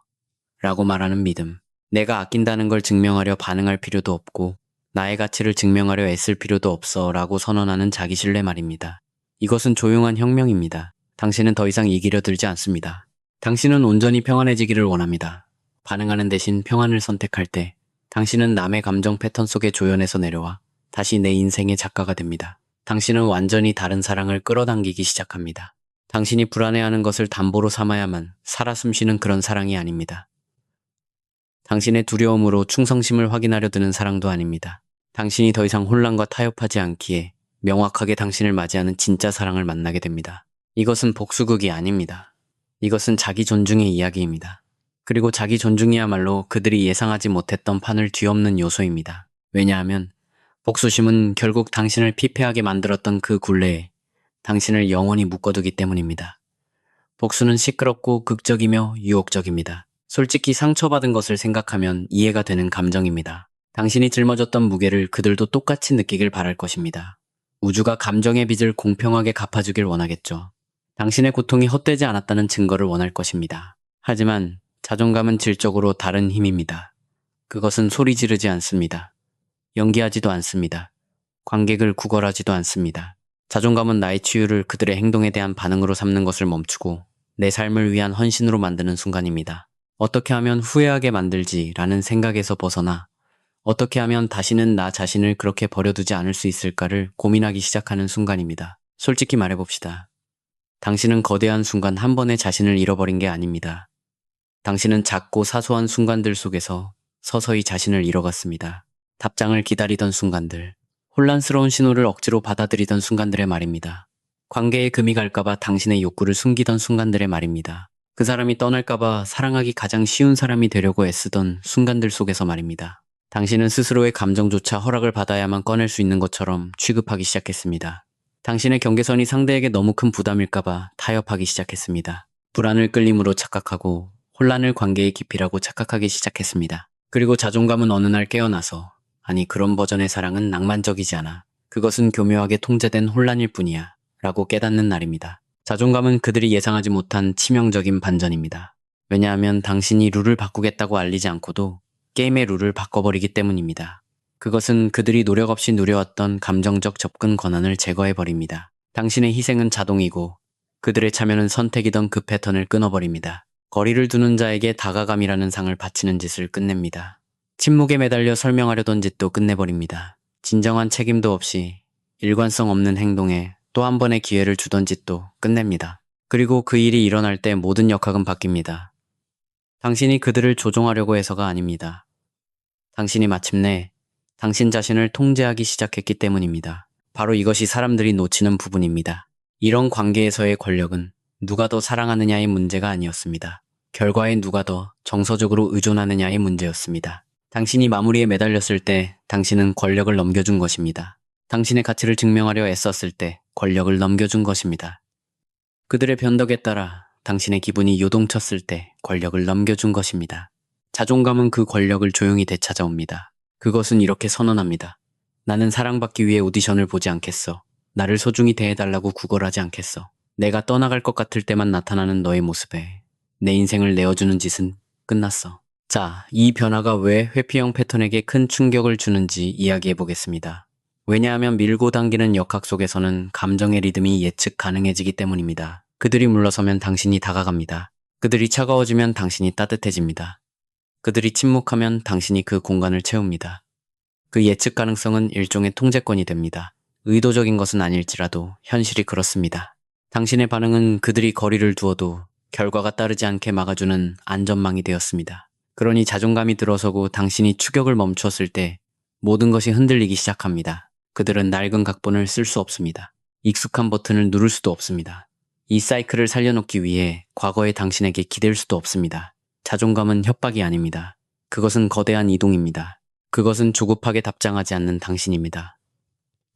라고 말하는 믿음. 내가 아낀다는 걸 증명하려 반응할 필요도 없고 나의 가치를 증명하려 애쓸 필요도 없어 라고 선언하는 자기신뢰 말입니다. 이것은 조용한 혁명입니다. 당신은 더 이상 이기려 들지 않습니다. 당신은 온전히 평안해지기를 원합니다. 반응하는 대신 평안을 선택할 때 당신은 남의 감정 패턴 속에 조연해서 내려와 다시 내 인생의 작가가 됩니다. 당신은 완전히 다른 사랑을 끌어당기기 시작합니다. 당신이 불안해하는 것을 담보로 삼아야만 살아 숨쉬는 그런 사랑이 아닙니다. 당신의 두려움으로 충성심을 확인하려 드는 사랑도 아닙니다. 당신이 더 이상 혼란과 타협하지 않기에 명확하게 당신을 맞이하는 진짜 사랑을 만나게 됩니다. 이것은 복수극이 아닙니다. 이것은 자기 존중의 이야기입니다. 그리고 자기 존중이야말로 그들이 예상하지 못했던 판을 뒤엎는 요소입니다. 왜냐하면 복수심은 결국 당신을 피폐하게 만들었던 그 굴레에 당신을 영원히 묶어두기 때문입니다. 복수는 시끄럽고 극적이며 유혹적입니다. 솔직히 상처받은 것을 생각하면 이해가 되는 감정입니다. 당신이 짊어졌던 무게를 그들도 똑같이 느끼길 바랄 것입니다. 우주가 감정의 빚을 공평하게 갚아주길 원하겠죠. 당신의 고통이 헛되지 않았다는 증거를 원할 것입니다. 하지만 자존감은 질적으로 다른 힘입니다. 그것은 소리 지르지 않습니다. 연기하지도 않습니다. 관객을 구걸하지도 않습니다. 자존감은 나의 치유를 그들의 행동에 대한 반응으로 삼는 것을 멈추고 내 삶을 위한 헌신으로 만드는 순간입니다. 어떻게 하면 후회하게 만들지라는 생각에서 벗어나 어떻게 하면 다시는 나 자신을 그렇게 버려두지 않을 수 있을까를 고민하기 시작하는 순간입니다. 솔직히 말해봅시다. 당신은 거대한 순간 한 번에 자신을 잃어버린 게 아닙니다. 당신은 작고 사소한 순간들 속에서 서서히 자신을 잃어갔습니다. 답장을 기다리던 순간들, 혼란스러운 신호를 억지로 받아들이던 순간들의 말입니다. 관계에 금이 갈까봐 당신의 욕구를 숨기던 순간들의 말입니다. 그 사람이 떠날까봐 사랑하기 가장 쉬운 사람이 되려고 애쓰던 순간들 속에서 말입니다. 당신은 스스로의 감정조차 허락을 받아야만 꺼낼 수 있는 것처럼 취급하기 시작했습니다. 당신의 경계선이 상대에게 너무 큰 부담일까봐 타협하기 시작했습니다. 불안을 끌림으로 착각하고 혼란을 관계의 깊이라고 착각하기 시작했습니다. 그리고 자존감은 어느 날 깨어나서 아니 그런 버전의 사랑은 낭만적이지 않아. 그것은 교묘하게 통제된 혼란일 뿐이야. 라고 깨닫는 날입니다. 자존감은 그들이 예상하지 못한 치명적인 반전입니다. 왜냐하면 당신이 룰을 바꾸겠다고 알리지 않고도 게임의 룰을 바꿔버리기 때문입니다. 그것은 그들이 노력 없이 누려왔던 감정적 접근 권한을 제거해버립니다. 당신의 희생은 자동이고 그들의 참여는 선택이던 그 패턴을 끊어버립니다. 거리를 두는 자에게 다가감이라는 상을 바치는 짓을 끝냅니다. 침묵에 매달려 설명하려던 짓도 끝내버립니다. 진정한 책임도 없이 일관성 없는 행동에 또 한 번의 기회를 주던 짓도 끝냅니다. 그리고 그 일이 일어날 때 모든 역학은 바뀝니다. 당신이 그들을 조종하려고 해서가 아닙니다. 당신이 마침내 당신 자신을 통제하기 시작했기 때문입니다. 바로 이것이 사람들이 놓치는 부분입니다. 이런 관계에서의 권력은 누가 더 사랑하느냐의 문제가 아니었습니다. 결과에 누가 더 정서적으로 의존하느냐의 문제였습니다. 당신이 마무리에 매달렸을 때 당신은 권력을 넘겨준 것입니다. 당신의 가치를 증명하려 애썼을 때 권력을 넘겨준 것입니다. 그들의 변덕에 따라 당신의 기분이 요동쳤을 때 권력을 넘겨준 것입니다. 자존감은 그 권력을 조용히 되찾아옵니다. 그것은 이렇게 선언합니다. 나는 사랑받기 위해 오디션을 보지 않겠어. 나를 소중히 대해달라고 구걸하지 않겠어. 내가 떠나갈 것 같을 때만 나타나는 너의 모습에 내 인생을 내어주는 짓은 끝났어. 자, 이 변화가 왜 회피형 패턴에게 큰 충격을 주는지 이야기해 보겠습니다. 왜냐하면 밀고 당기는 역학 속에서는 감정의 리듬이 예측 가능해지기 때문입니다. 그들이 물러서면 당신이 다가갑니다. 그들이 차가워지면 당신이 따뜻해집니다. 그들이 침묵하면 당신이 그 공간을 채웁니다. 그 예측 가능성은 일종의 통제권이 됩니다. 의도적인 것은 아닐지라도 현실이 그렇습니다. 당신의 반응은 그들이 거리를 두어도 결과가 따르지 않게 막아주는 안전망이 되었습니다. 그러니 자존감이 들어서고 당신이 추격을 멈추었을 때 모든 것이 흔들리기 시작합니다. 그들은 낡은 각본을 쓸 수 없습니다. 익숙한 버튼을 누를 수도 없습니다. 이 사이클을 살려놓기 위해 과거의 당신에게 기댈 수도 없습니다. 자존감은 협박이 아닙니다. 그것은 거대한 이동입니다. 그것은 조급하게 답장하지 않는 당신입니다.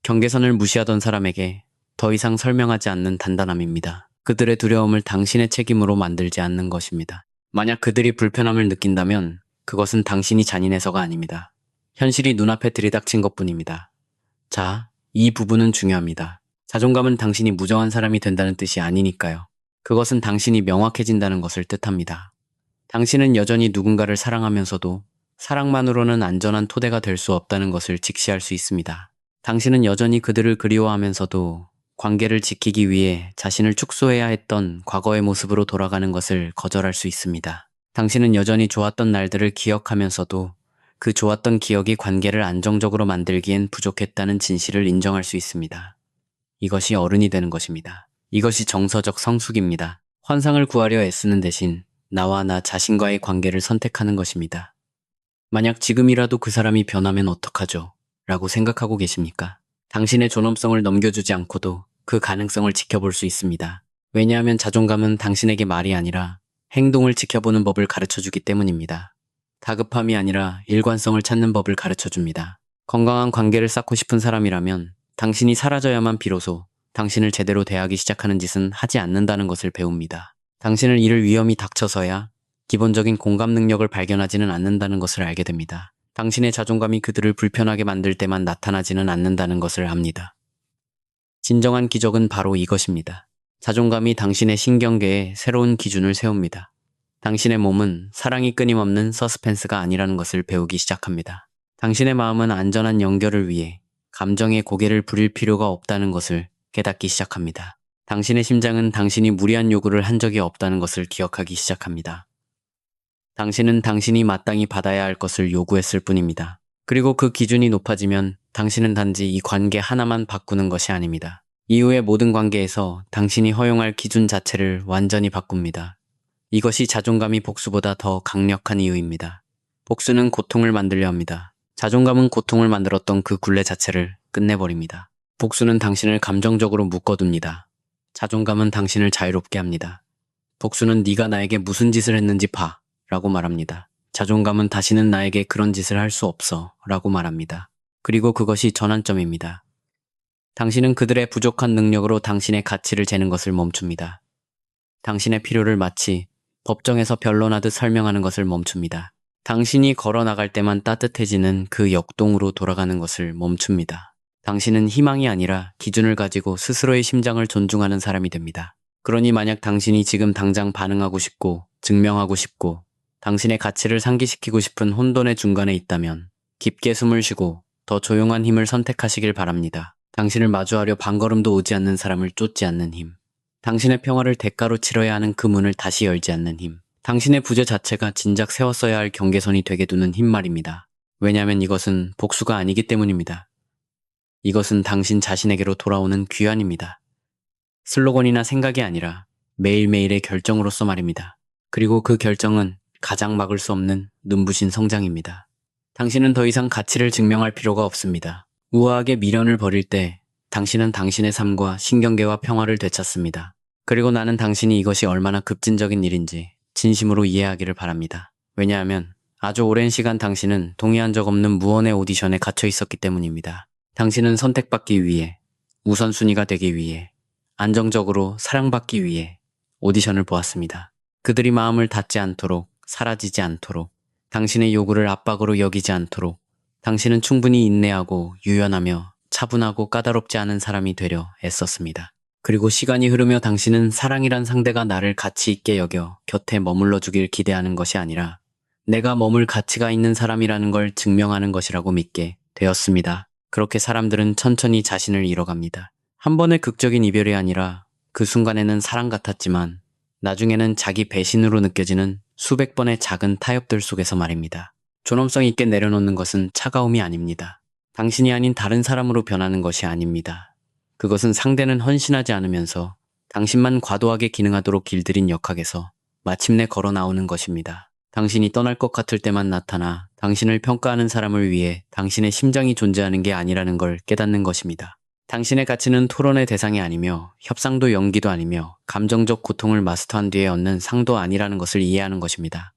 경계선을 무시하던 사람에게 더 이상 설명하지 않는 단단함입니다. 그들의 두려움을 당신의 책임으로 만들지 않는 것입니다. 만약 그들이 불편함을 느낀다면 그것은 당신이 잔인해서가 아닙니다. 현실이 눈앞에 들이닥친 것뿐입니다. 자, 이 부분은 중요합니다. 자존감은 당신이 무정한 사람이 된다는 뜻이 아니니까요. 그것은 당신이 명확해진다는 것을 뜻합니다. 당신은 여전히 누군가를 사랑하면서도 사랑만으로는 안전한 토대가 될 수 없다는 것을 직시할 수 있습니다. 당신은 여전히 그들을 그리워하면서도 관계를 지키기 위해 자신을 축소해야 했던 과거의 모습으로 돌아가는 것을 거절할 수 있습니다. 당신은 여전히 좋았던 날들을 기억하면서도 그 좋았던 기억이 관계를 안정적으로 만들기엔 부족했다는 진실을 인정할 수 있습니다. 이것이 어른이 되는 것입니다. 이것이 정서적 성숙입니다. 환상을 구하려 애쓰는 대신 나와 나 자신과의 관계를 선택하는 것입니다. 만약 지금이라도 그 사람이 변하면 어떡하죠? 라고 생각하고 계십니까? 당신의 존엄성을 넘겨주지 않고도 그 가능성을 지켜볼 수 있습니다. 왜냐하면 자존감은 당신에게 말이 아니라 행동을 지켜보는 법을 가르쳐주기 때문입니다. 다급함이 아니라 일관성을 찾는 법을 가르쳐줍니다. 건강한 관계를 쌓고 싶은 사람이라면 당신이 사라져야만 비로소 당신을 제대로 대하기 시작하는 짓은 하지 않는다는 것을 배웁니다. 당신을 잃을 위험이 닥쳐서야 기본적인 공감 능력을 발견하지는 않는다는 것을 알게 됩니다. 당신의 자존감이 그들을 불편하게 만들 때만 나타나지는 않는다는 것을 압니다. 진정한 기적은 바로 이것입니다. 자존감이 당신의 신경계에 새로운 기준을 세웁니다. 당신의 몸은 사랑이 끊임없는 서스펜스가 아니라는 것을 배우기 시작합니다. 당신의 마음은 안전한 연결을 위해 감정에 고개를 부릴 필요가 없다는 것을 깨닫기 시작합니다. 당신의 심장은 당신이 무리한 요구를 한 적이 없다는 것을 기억하기 시작합니다. 당신은 당신이 마땅히 받아야 할 것을 요구했을 뿐입니다. 그리고 그 기준이 높아지면 당신은 단지 이 관계 하나만 바꾸는 것이 아닙니다. 이후의 모든 관계에서 당신이 허용할 기준 자체를 완전히 바꿉니다. 이것이 자존감이 복수보다 더 강력한 이유입니다. 복수는 고통을 만들려 합니다. 자존감은 고통을 만들었던 그 굴레 자체를 끝내버립니다. 복수는 당신을 감정적으로 묶어둡니다. 자존감은 당신을 자유롭게 합니다. 복수는 네가 나에게 무슨 짓을 했는지 봐 라고 말합니다. 자존감은 다시는 나에게 그런 짓을 할 수 없어 라고 말합니다. 그리고 그것이 전환점입니다. 당신은 그들의 부족한 능력으로 당신의 가치를 재는 것을 멈춥니다. 당신의 필요를 마치 법정에서 변론하듯 설명하는 것을 멈춥니다. 당신이 걸어나갈 때만 따뜻해지는 그 역동으로 돌아가는 것을 멈춥니다. 당신은 희망이 아니라 기준을 가지고 스스로의 심장을 존중하는 사람이 됩니다. 그러니 만약 당신이 지금 당장 반응하고 싶고 증명하고 싶고 당신의 가치를 상기시키고 싶은 혼돈의 중간에 있다면 깊게 숨을 쉬고 더 조용한 힘을 선택하시길 바랍니다. 당신을 마주하려 반걸음도 오지 않는 사람을 쫓지 않는 힘. 당신의 평화를 대가로 치러야 하는 그 문을 다시 열지 않는 힘. 당신의 부재 자체가 진작 세웠어야 할 경계선이 되게 두는 힘 말입니다. 왜냐하면 이것은 복수가 아니기 때문입니다. 이것은 당신 자신에게로 돌아오는 귀환입니다. 슬로건이나 생각이 아니라 매일매일의 결정으로서 말입니다. 그리고 그 결정은 가장 막을 수 없는 눈부신 성장입니다. 당신은 더 이상 가치를 증명할 필요가 없습니다. 우아하게 미련을 버릴 때 당신은 당신의 삶과 신경계와 평화를 되찾습니다. 그리고 나는 당신이 이것이 얼마나 급진적인 일인지 진심으로 이해하기를 바랍니다. 왜냐하면 아주 오랜 시간 당신은 동의한 적 없는 무언의 오디션에 갇혀 있었기 때문입니다. 당신은 선택받기 위해, 우선순위가 되기 위해, 안정적으로 사랑받기 위해 오디션을 보았습니다. 그들이 마음을 닫지 않도록, 사라지지 않도록, 당신의 요구를 압박으로 여기지 않도록 당신은 충분히 인내하고 유연하며 차분하고 까다롭지 않은 사람이 되려 애썼습니다. 그리고 시간이 흐르며 당신은 사랑이란 상대가 나를 가치 있게 여겨 곁에 머물러 주길 기대하는 것이 아니라 내가 머물 가치가 있는 사람이라는 걸 증명하는 것이라고 믿게 되었습니다. 그렇게 사람들은 천천히 자신을 잃어갑니다. 한 번의 극적인 이별이 아니라 그 순간에는 사랑 같았지만 나중에는 자기 배신으로 느껴지는 수백 번의 작은 타협들 속에서 말입니다. 존엄성 있게 내려놓는 것은 차가움이 아닙니다. 당신이 아닌 다른 사람으로 변하는 것이 아닙니다. 그것은 상대는 헌신하지 않으면서 당신만 과도하게 기능하도록 길들인 역학에서 마침내 걸어 나오는 것입니다. 당신이 떠날 것 같을 때만 나타나 당신을 평가하는 사람을 위해 당신의 심장이 존재하는 게 아니라는 걸 깨닫는 것입니다. 당신의 가치는 토론의 대상이 아니며 협상도 연기도 아니며 감정적 고통을 마스터한 뒤에 얻는 상도 아니라는 것을 이해하는 것입니다.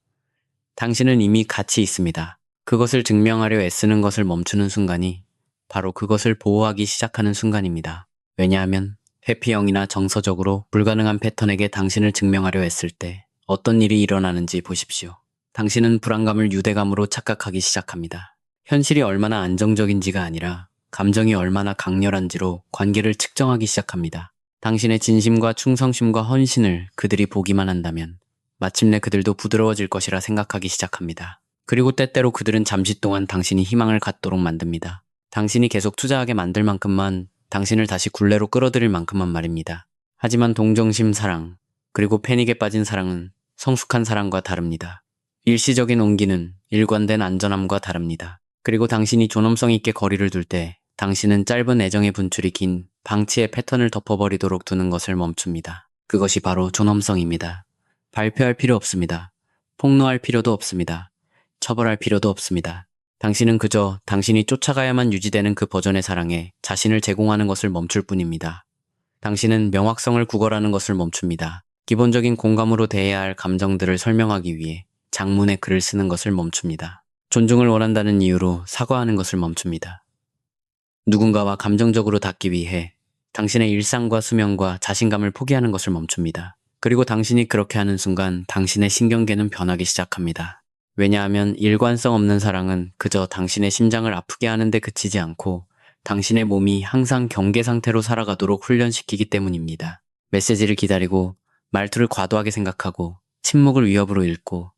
당신은 이미 가치 있습니다. 그것을 증명하려 애쓰는 것을 멈추는 순간이 바로 그것을 보호하기 시작하는 순간입니다. 왜냐하면 회피형이나 정서적으로 불가능한 패턴에게 당신을 증명하려 했을 때 어떤 일이 일어나는지 보십시오. 당신은 불안감을 유대감으로 착각하기 시작합니다. 현실이 얼마나 안정적인지가 아니라 감정이 얼마나 강렬한지로 관계를 측정하기 시작합니다. 당신의 진심과 충성심과 헌신을 그들이 보기만 한다면 마침내 그들도 부드러워질 것이라 생각하기 시작합니다. 그리고 때때로 그들은 잠시 동안 당신이 희망을 갖도록 만듭니다. 당신이 계속 투자하게 만들 만큼만, 당신을 다시 굴레로 끌어들일 만큼만 말입니다. 하지만 동정심 사랑, 그리고 패닉에 빠진 사랑은 성숙한 사랑과 다릅니다. 일시적인 온기는 일관된 안전함과 다릅니다. 그리고 당신이 존엄성 있게 거리를 둘 때 당신은 짧은 애정의 분출이 긴 방치의 패턴을 덮어버리도록 두는 것을 멈춥니다. 그것이 바로 존엄성입니다. 발표할 필요 없습니다. 폭로할 필요도 없습니다. 처벌할 필요도 없습니다. 당신은 그저 당신이 쫓아가야만 유지되는 그 버전의 사랑에 자신을 제공하는 것을 멈출 뿐입니다. 당신은 명확성을 구걸하는 것을 멈춥니다. 기본적인 공감으로 대해야 할 감정들을 설명하기 위해 장문의 글을 쓰는 것을 멈춥니다. 존중을 원한다는 이유로 사과하는 것을 멈춥니다. 누군가와 감정적으로 닿기 위해 당신의 일상과 수면과 자신감을 포기하는 것을 멈춥니다. 그리고 당신이 그렇게 하는 순간 당신의 신경계는 변하기 시작합니다. 왜냐하면 일관성 없는 사랑은 그저 당신의 심장을 아프게 하는데 그치지 않고 당신의 몸이 항상 경계 상태로 살아가도록 훈련시키기 때문입니다. 메시지를 기다리고 말투를 과도하게 생각하고 침묵을 위협으로 읽고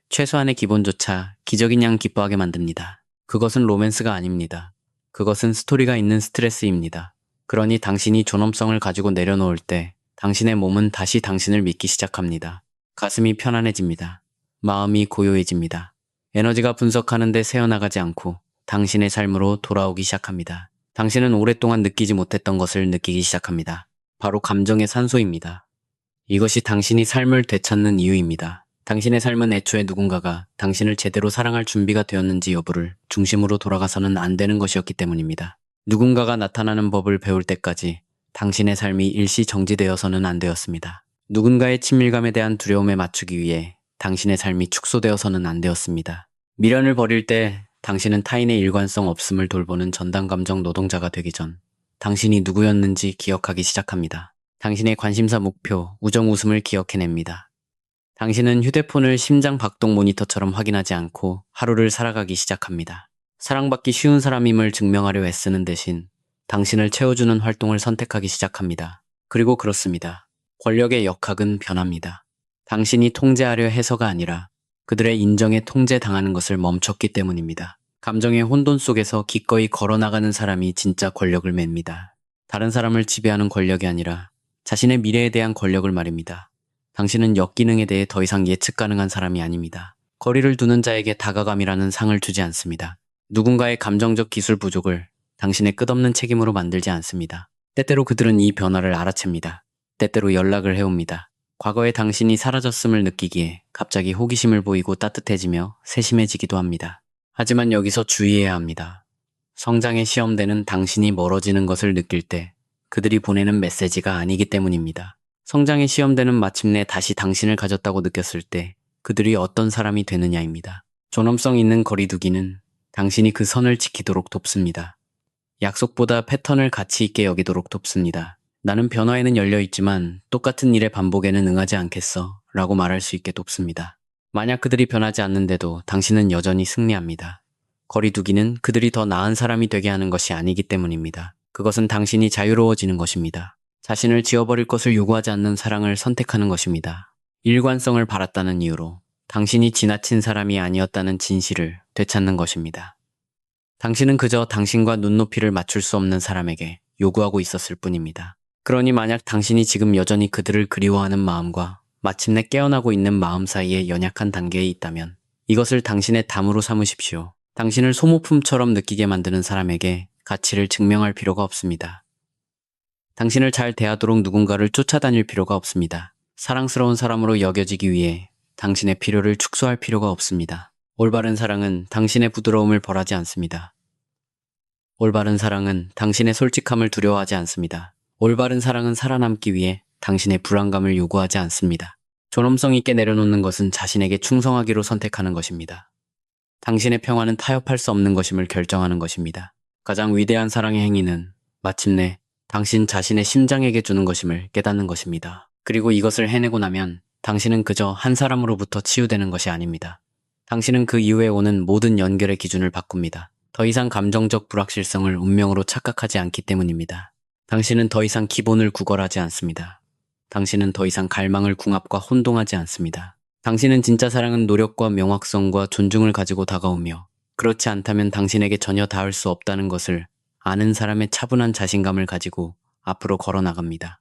최소한의 기본조차 기적인 양 기뻐하게 만듭니다. 그것은 로맨스가 아닙니다. 그것은 스토리가 있는 스트레스입니다. 그러니 당신이 존엄성을 가지고 내려놓을 때 당신의 몸은 다시 당신을 믿기 시작합니다. 가슴이 편안해집니다. 마음이 고요해집니다. 에너지가 분석하는데 새어나가지 않고 당신의 삶으로 돌아오기 시작합니다. 당신은 오랫동안 느끼지 못했던 것을 느끼기 시작합니다. 바로 감정의 산소입니다. 이것이 당신이 삶을 되찾는 이유입니다. 당신의 삶은 애초에 누군가가 당신을 제대로 사랑할 준비가 되었는지 여부를 중심으로 돌아가서는 안 되는 것이었기 때문입니다. 누군가가 나타나는 법을 배울 때까지 당신의 삶이 일시 정지되어서는 안 되었습니다. 누군가의 친밀감에 대한 두려움에 맞추기 위해 당신의 삶이 축소되어서는 안 되었습니다. 미련을 버릴 때 당신은 타인의 일관성 없음을 돌보는 전담감정 노동자가 되기 전 당신이 누구였는지 기억하기 시작합니다. 당신의 관심사 목표, 우정 웃음을 기억해냅니다. 당신은 휴대폰을 심장 박동 모니터처럼 확인하지 않고 하루를 살아가기 시작합니다. 사랑받기 쉬운 사람임을 증명하려 애쓰는 대신 당신을 채워주는 활동을 선택하기 시작합니다. 그리고 그렇습니다. 권력의 역학은 변합니다. 당신이 통제하려 해서가 아니라 그들의 인정에 통제당하는 것을 멈췄기 때문입니다. 감정의 혼돈 속에서 기꺼이 걸어나가는 사람이 진짜 권력을 맵니다. 다른 사람을 지배하는 권력이 아니라 자신의 미래에 대한 권력을 말입니다. 당신은 역기능에 대해 더 이상 예측 가능한 사람이 아닙니다. 거리를 두는 자에게 다가감이라는 상을 주지 않습니다. 누군가의 감정적 기술 부족을 당신의 끝없는 책임으로 만들지 않습니다. 때때로 그들은 이 변화를 알아챕니다. 때때로 연락을 해옵니다. 과거에 당신이 사라졌음을 느끼기에 갑자기 호기심을 보이고 따뜻해지며 세심해지기도 합니다. 하지만 여기서 주의해야 합니다. 성장의 시험대는 당신이 멀어지는 것을 느낄 때 그들이 보내는 메시지가 아니기 때문입니다. 성장의 시험대는 마침내 다시 당신을 가졌다고 느꼈을 때 그들이 어떤 사람이 되느냐입니다. 존엄성 있는 거리두기는 당신이 그 선을 지키도록 돕습니다. 약속보다 패턴을 가치 있게 여기도록 돕습니다. 나는 변화에는 열려있지만 똑같은 일의 반복에는 응하지 않겠어 라고 말할 수 있게 돕습니다. 만약 그들이 변하지 않는데도 당신은 여전히 승리합니다. 거리두기는 그들이 더 나은 사람이 되게 하는 것이 아니기 때문입니다. 그것은 당신이 자유로워지는 것입니다. 자신을 지워버릴 것을 요구하지 않는 사랑을 선택하는 것입니다. 일관성을 바랐다는 이유로 당신이 지나친 사람이 아니었다는 진실을 되찾는 것입니다. 당신은 그저 당신과 눈높이를 맞출 수 없는 사람에게 요구하고 있었을 뿐입니다. 그러니 만약 당신이 지금 여전히 그들을 그리워하는 마음과 마침내 깨어나고 있는 마음 사이에 연약한 단계에 있다면 이것을 당신의 담으로 삼으십시오. 당신을 소모품처럼 느끼게 만드는 사람에게 가치를 증명할 필요가 없습니다. 당신을 잘 대하도록 누군가를 쫓아다닐 필요가 없습니다. 사랑스러운 사람으로 여겨지기 위해 당신의 필요를 축소할 필요가 없습니다. 올바른 사랑은 당신의 부드러움을 벌하지 않습니다. 올바른 사랑은 당신의 솔직함을 두려워하지 않습니다. 올바른 사랑은 살아남기 위해 당신의 불안감을 요구하지 않습니다. 존엄성 있게 내려놓는 것은 자신에게 충성하기로 선택하는 것입니다. 당신의 평화는 타협할 수 없는 것임을 결정하는 것입니다. 가장 위대한 사랑의 행위는 마침내 당신 자신의 심장에게 주는 것임을 깨닫는 것입니다. 그리고 이것을 해내고 나면 당신은 그저 한 사람으로부터 치유되는 것이 아닙니다. 당신은 그 이후에 오는 모든 연결의 기준을 바꿉니다. 더 이상 감정적 불확실성을 운명으로 착각하지 않기 때문입니다. 당신은 더 이상 기본을 구걸하지 않습니다. 당신은 더 이상 갈망을 궁합과 혼동하지 않습니다. 당신은 진짜 사랑은 노력과 명확성과 존중을 가지고 다가오며 그렇지 않다면 당신에게 전혀 닿을 수 없다는 것을 아는 사람의 차분한 자신감을 가지고 앞으로 걸어 나갑니다.